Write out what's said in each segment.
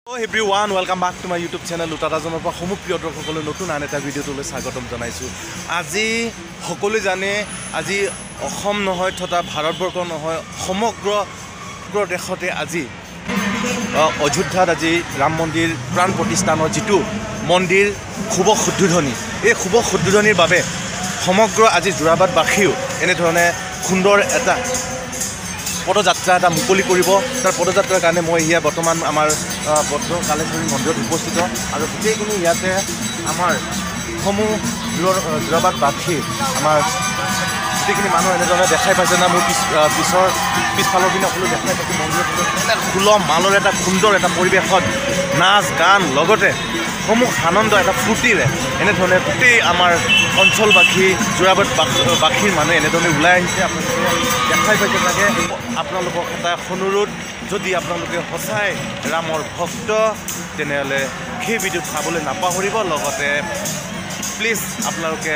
Hello everyone, welcome back to my YouTube channel. Lutadajoner পৰা সমপ্ৰিয় দৰ্শকসকলে নতুন আন এটা ভিডিঅ'টোলৈ স্বাগতম জনাইছো। আজি সকলোৱে জানে আজি অসম নহয় তথা ভাৰতবৰ্ষ নহয় সমগ্ৰ দেশতে আজি অযোধ্যাত আজি ৰাম মন্দিৰ প্ৰাণ প্ৰতিষ্ঠানৰ যেটো মন্দিৰ শুভ শুদ্ধোধনী এই শুভ শুদ্ধোধনীৰ বাবে সমগ্ৰ আজি যোৰাবাটবাসীও এনে ধৰণে সুন্দৰ এটা পদযাত্ৰা এটা মুকলি কৰিব। তাৰ পদযাত্ৰাৰ কাৰণে মই ইয়া বৰ্তমান আমাৰ বদ্ধ কালেশ্বৰী মন্দিৰত উপস্থিত আৰু গোটেইখিনি ইয়াতে আমাৰ সমূহ যোৰাবাটবাসী আমাৰ গোটেইখিনি মানুহ এনেধৰণে দেখাই পাইছে না মোৰ পিছফালৰ পিনে সকলো দেখাই পাইছে মন্দিৰৰ এনে সুলভ মালৰ এটা সুন্দৰ এটা পৰিৱেশত নাচ গান লগতে সমূহ আনন্দ এটা ফূৰ্তিৰে এনেধৰণে গোটেই আমাৰ অঞ্চলবাসী যোৰাবাটবাসীৰ মানুহে এনেধৰণে ওলাই আহিছে। আপোনালোকে দেখাই পাইছে চাগে। আপোনালোকক এটা অনুৰোধ, যদি আপোনালোকে সঁচাই ৰামৰ ভক্ত তেনেহ'লে সেই ভিডিঅ'ত চাবলৈ নাপাহৰিব। লগতে প্লিজ আপোনালোকে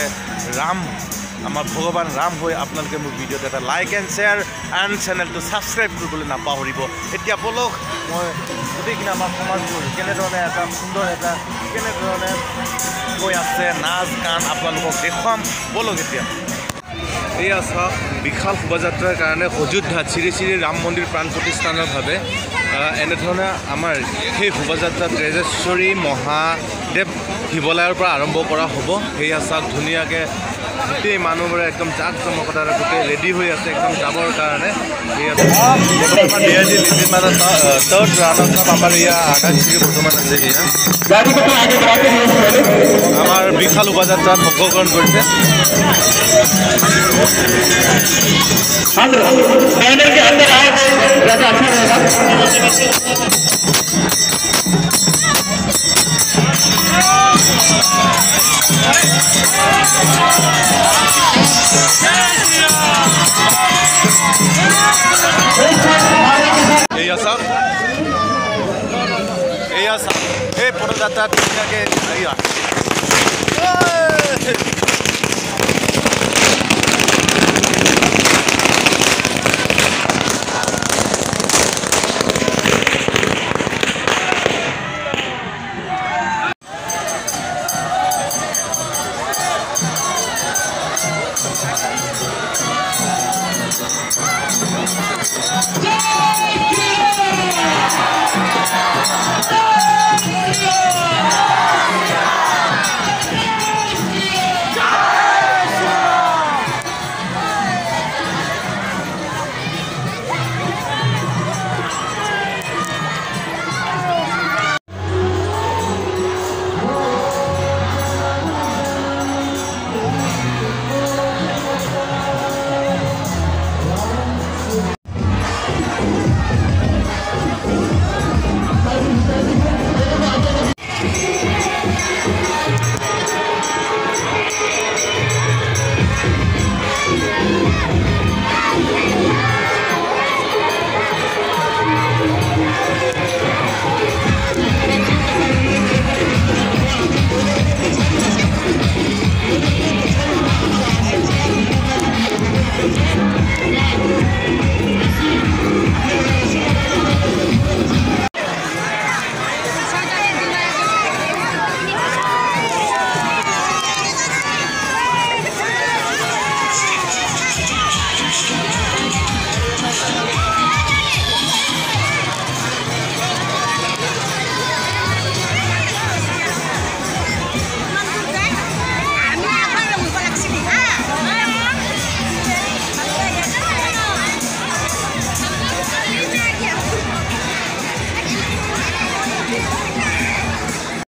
আমাৰ ভগৱান ৰাম হৈ আপোনালোকে মোৰ ভিডিঅ'ত এটা লাইক এণ্ড শ্বেয়াৰ এণ্ড চেনেলটো ছাবস্ক্ৰাইব কৰিবলৈ নাপাহৰিব। এতিয়া বলক মই গোটেইখিনি আমাৰ সমাজবোৰ কেনেধৰণে এটা সুন্দৰ এটা কেনেধৰণে হৈ আছে নাচ গান আপোনালোকক দেখুৱাম। বলক এতিয়া এয়া চাওক বিশাল শোভাযাত্ৰাৰ কাৰণে অযোধ্যাত শ্ৰী শ্ৰী ৰাম মন্দিৰ প্ৰাণ প্ৰতিষ্ঠানৰ বাবে এনেধৰণে আমাৰ সেই শোভাযাত্ৰা তেজেশ্বৰী মহাদেৱ শিৱালয়ৰ পৰা আৰম্ভ কৰা হ'ব। সেয়া চাওক ধুনীয়াকৈ গোটেই মানুহবোৰে একদম জাক জমকতাৰে গোটেই ৰেডি হৈ আছে একদম যাবৰ কাৰণে। थर्ड राउंड का हमारे यहाँ आकाश के बर्तमान আছে এয়া আমাৰ বিশাল শোভাযাত্ৰাত অংশগ্ৰহণ কৰিছে। এয়া চাওক এই পদযাত্ৰা ধুনীয়াকৈ এয়া